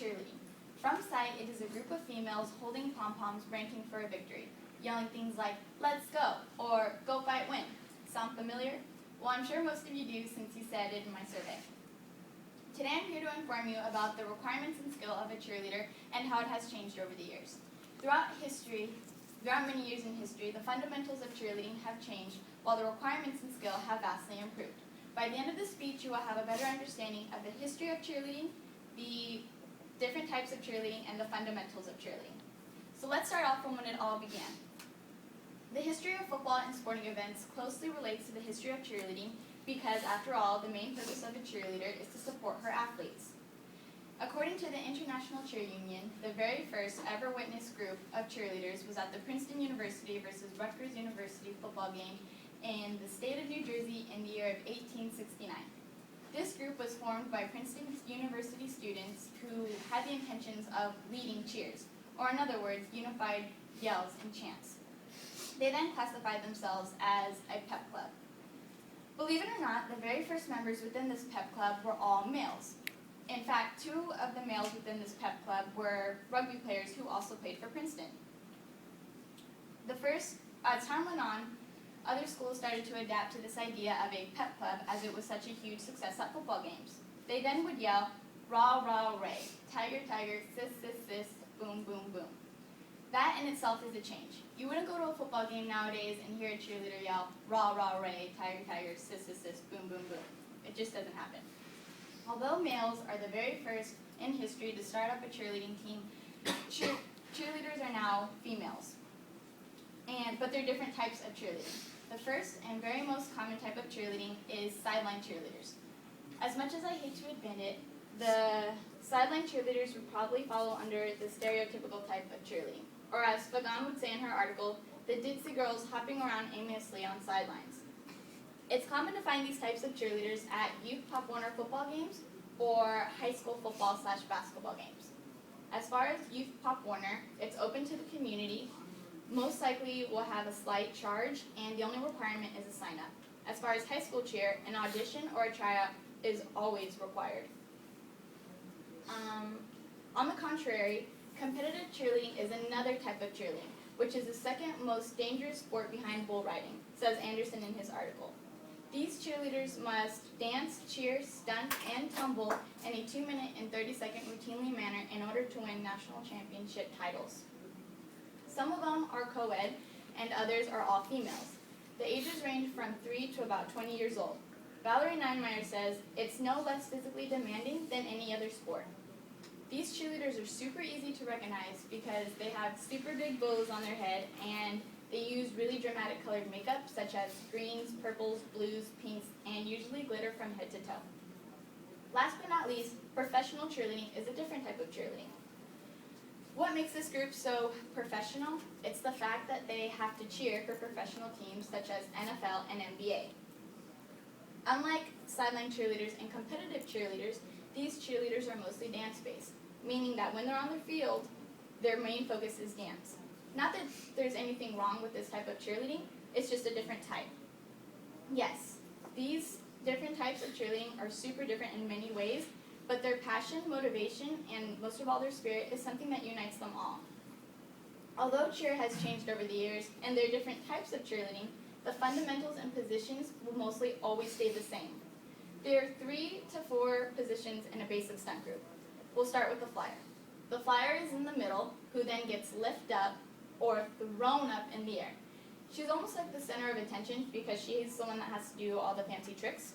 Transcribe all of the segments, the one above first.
cheerleading. From sight, it is a group of females holding pom-poms ranking for a victory, yelling things like, "Let's go," or "Go fight, win." Sound familiar? Well, I'm sure most of you do since you said it in my survey. Today I'm here to inform you about the requirements and skill of a cheerleader and how it has changed over the years. Throughout many years in history, the fundamentals of cheerleading have changed while the requirements and skill have vastly improved. By the end of this speech, you will have a better understanding of the history of cheerleading, the different types of cheerleading, and the fundamentals of cheerleading. So let's start off from when it all began. The history of football and sporting events closely relates to the history of cheerleading because, after all, the main purpose of a cheerleader is to support her athletes. According to the International Cheer Union, the very first ever witnessed group of cheerleaders was at the Princeton University versus Rutgers University football game in the state of New Jersey in the year of 1869. This group was formed by Princeton University students who had the intentions of leading cheers, or in other words, unified yells and chants. They then classified themselves as a pep club. Believe it or not, the very first members within this pep club were all males. In fact, two of the males within this pep club were rugby players who also played for Princeton. As time went on, other schools started to adapt to this idea of a pep club as it was such a huge success at football games. They then would yell, "Rah, rah, ray," "Tiger, tiger," "sis, sis, sis," "boom, boom, boom." That in itself is a change. You wouldn't go to a football game nowadays and hear a cheerleader yell, "Rah, rah, ray," "Tiger, tiger," "sis, sis, sis," "boom, boom, boom." It just doesn't happen. Although males are the very first in history to start up a cheerleading team, cheerleaders are now females. But there are different types of cheerleading. The first and very most common type of cheerleading is sideline cheerleaders. As much as I hate to admit it, the sideline cheerleaders would probably follow under the stereotypical type of cheerleading, or as Fagan would say in her article, the ditzy girls hopping around aimlessly on sidelines. It's common to find these types of cheerleaders at youth Pop Warner football games or high school football/basketball games. As far as youth Pop Warner, it's open to the community. Most likely will have a slight charge, and the only requirement is a sign-up. As far as high school cheer, an audition or a tryout is always required. On the contrary, competitive cheerleading is another type of cheerleading, which is the second most dangerous sport behind bull riding, says Anderson in his article. These cheerleaders must dance, cheer, stunt, and tumble in a 2-minute and 30-second routinely manner in order to win national championship titles. Some of them are co-ed, and others are all females. The ages range from 3 to about 20 years old. Valerie Neinmeyer says, "It's no less physically demanding than any other sport." These cheerleaders are super easy to recognize because they have super big bows on their head and they use really dramatic colored makeup such as greens, purples, blues, pinks, and usually glitter from head to toe. Last but not least, professional cheerleading is a different type of cheerleading. What makes this group so professional? It's the fact that they have to cheer for professional teams such as NFL and NBA. Unlike sideline cheerleaders and competitive cheerleaders, these cheerleaders are mostly dance-based, meaning that when they're on the field, their main focus is dance. Not that there's anything wrong with this type of cheerleading, it's just a different type. Yes, these different types of cheerleading are super different in many ways, but their passion, motivation, and most of all their spirit is something that unites them all. Although cheer has changed over the years and there are different types of cheerleading, the fundamentals and positions will mostly always stay the same. There are 3 to 4 positions in a basic stunt group. We'll start with the flyer. The flyer is in the middle, who then gets lifted up or thrown up in the air. She's almost like the center of attention because she's the one that has to do all the fancy tricks.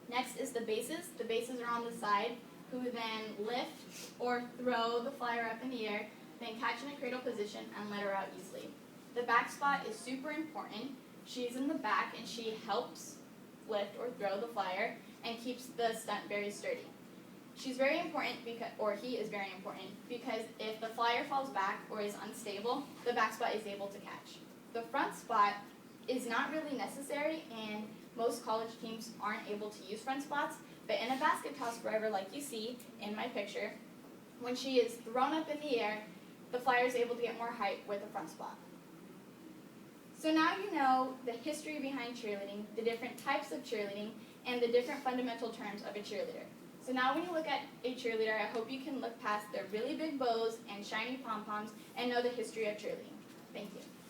Next is the bases. The bases are on the side, who then lift or throw the flyer up in the air, then catch in a cradle position and let her out easily. The back spot is super important. She's in the back and she helps lift or throw the flyer and keeps the stunt very sturdy. She's very important he is very important because if the flyer falls back or is unstable, the back spot is able to catch. The front spot is not really necessary and most college teams aren't able to use front spots, but in a basket toss forever like you see in my picture, when she is thrown up in the air, the flyer is able to get more height with a front spot. So now you know the history behind cheerleading, the different types of cheerleading, and the different fundamental terms of a cheerleader. So now when you look at a cheerleader, I hope you can look past their really big bows and shiny pom-poms and know the history of cheerleading. Thank you.